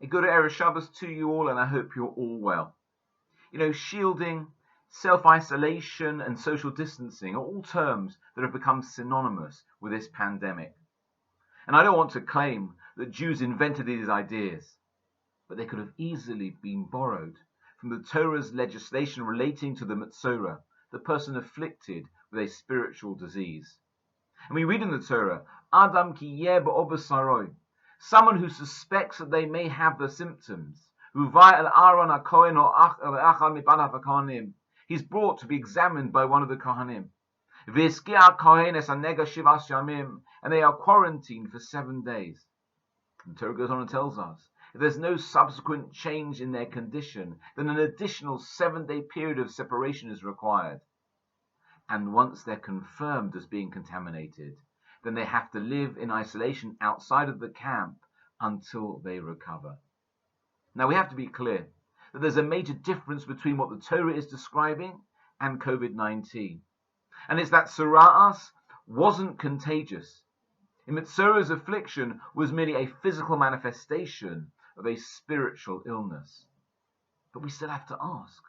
A good Erev Shabbos to you all, and I hope you're all well. Shielding, self-isolation, and social distancing are all terms that have become synonymous with this pandemic. And I don't want to claim that Jews invented these ideas, but they could have easily been borrowed from the Torah's legislation relating to the Metzora, the person afflicted with a spiritual disease. And we read in the Torah, Adam ki yeh ba'obasaroi, someone who suspects that they may have the symptoms. He's brought to be examined by one of the Kohanim. And they are quarantined for 7 days. The Torah goes on and tells us, if there's no subsequent change in their condition, then an additional 7-day period of separation is required. And once they're confirmed as being contaminated, then they have to live in isolation outside of the camp until they recover. Now we have to be clear that there's a major difference between what the Torah is describing and COVID-19. And it's that Tzara'as wasn't contagious. Metzora's affliction was merely a physical manifestation of a spiritual illness. But we still have to ask,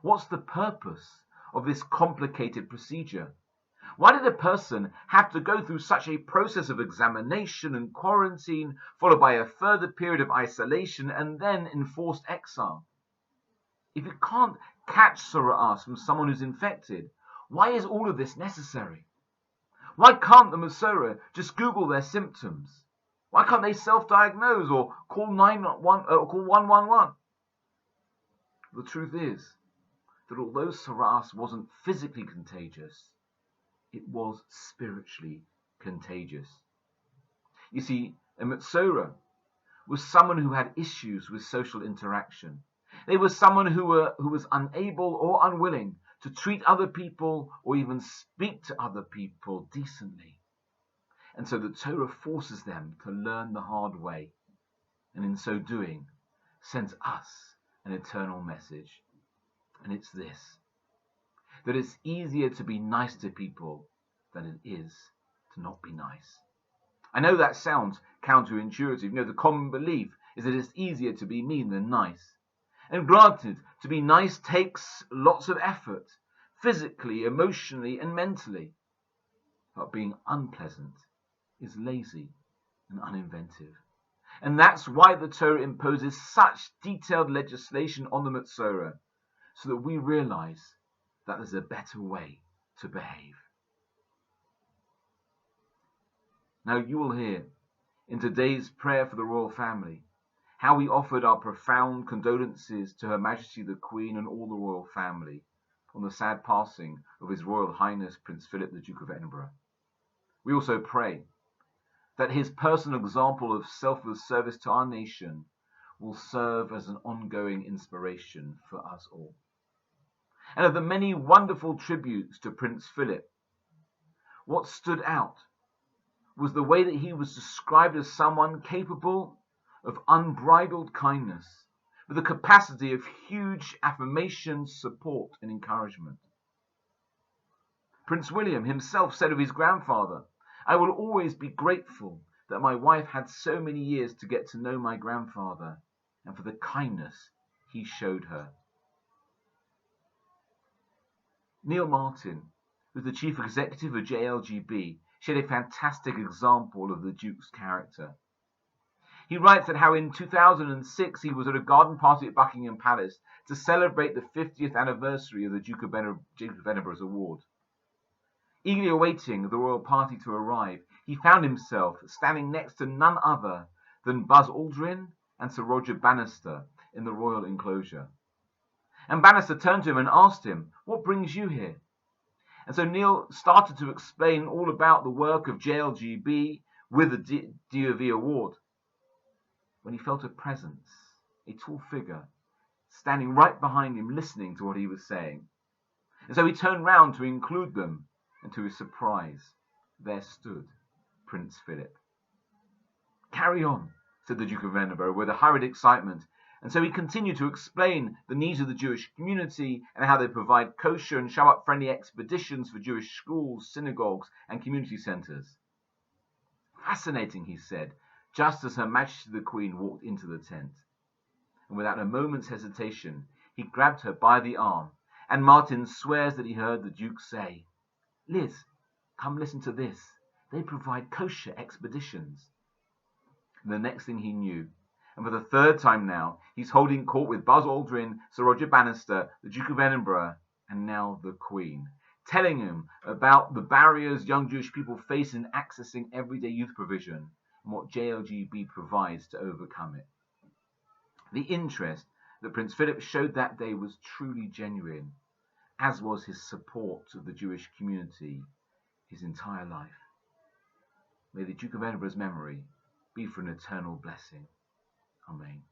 what's the purpose of this complicated procedure? Why did a person have to go through such a process of examination and quarantine, followed by a further period of isolation and then enforced exile? If you can't catch Tzara'as from someone who's infected, why is all of this necessary? Why can't the Metzora just Google their symptoms? Why can't they self-diagnose or call 111? The truth is that although Tzara'as wasn't physically contagious, it was spiritually contagious. You see, a Metzora was someone who had issues with social interaction. They were someone who was unable or unwilling to treat other people or even speak to other people decently. And so the Torah forces them to learn the hard way, and in so doing, sends us an eternal message. And it's this, that it's easier to be nice to people than it is to not be nice. I know that sounds counterintuitive. The common belief is that it's easier to be mean than nice. And granted, to be nice takes lots of effort, physically, emotionally, and mentally. But being unpleasant is lazy and uninventive. And that's why the Torah imposes such detailed legislation on the Metzora, so that we realize that there's a better way to behave. Now you will hear in today's prayer for the royal family how we offered our profound condolences to Her Majesty the Queen and all the royal family on the sad passing of His Royal Highness Prince Philip, the Duke of Edinburgh. We also pray that his personal example of selfless service to our nation will serve as an ongoing inspiration for us all. And of the many wonderful tributes to Prince Philip, what stood out was the way that he was described as someone capable of unbridled kindness, with a capacity of huge affirmation, support, and encouragement. Prince William himself said of his grandfather, "I will always be grateful that my wife had so many years to get to know my grandfather and for the kindness he showed her." Neil Martin, who's the chief executive of JLGB, shared a fantastic example of the Duke's character. He writes that how in 2006 he was at a garden party at Buckingham Palace to celebrate the 50th anniversary of the Duke of Edinburgh's award. Eagerly awaiting the royal party to arrive, he found himself standing next to none other than Buzz Aldrin and Sir Roger Bannister in the royal enclosure. And Bannister turned to him and asked him, "What brings you here?" And so Neil started to explain all about the work of JLGB with the DOV award, when he felt a presence, a tall figure, standing right behind him listening to what he was saying. And so he turned round to include them, and to his surprise, there stood Prince Philip. "Carry on," said the Duke of Edinburgh with a hurried excitement, and so he continued to explain the needs of the Jewish community and how they provide kosher and Shabbat-friendly expeditions for Jewish schools, synagogues, and community centers. "Fascinating," he said. just as Her Majesty the Queen walked into the tent. And without a moment's hesitation, he grabbed her by the arm, and Martin swears that he heard the Duke say, "Liz, come listen to this. They provide kosher expeditions." And the next thing he knew, and for the third time now, he's holding court with Buzz Aldrin, Sir Roger Bannister, the Duke of Edinburgh, and now the Queen, telling him about the barriers young Jewish people face in accessing everyday youth provision and what JLGB provides to overcome it. The interest that Prince Philip showed that day was truly genuine, as was his support of the Jewish community his entire life. May the Duke of Edinburgh's memory be for an eternal blessing. Amen.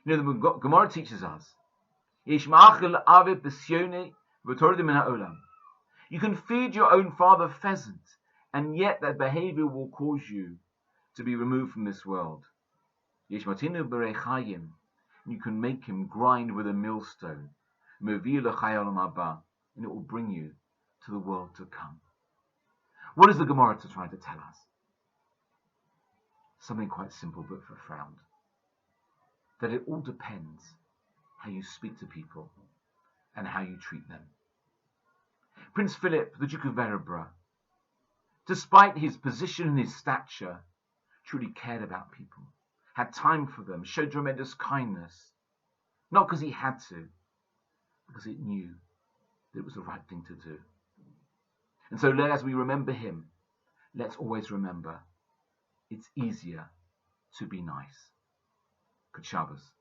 You know, the Gemara teaches us, you can feed your own father pheasant, and yet that behavior will cause you to be removed from this world. You can make him grind with a millstone, and it will bring you to the world to come. What is the Gemara trying to tell us? Something quite simple but profound. That it all depends how you speak to people and how you treat them. Prince Philip, the Duke of Edinburgh, despite his position and his stature, truly cared about people, had time for them, showed tremendous kindness, not because he had to, because he knew that it was the right thing to do. And so as we remember him, let's always remember it's easier to be nice. Good Shabbos.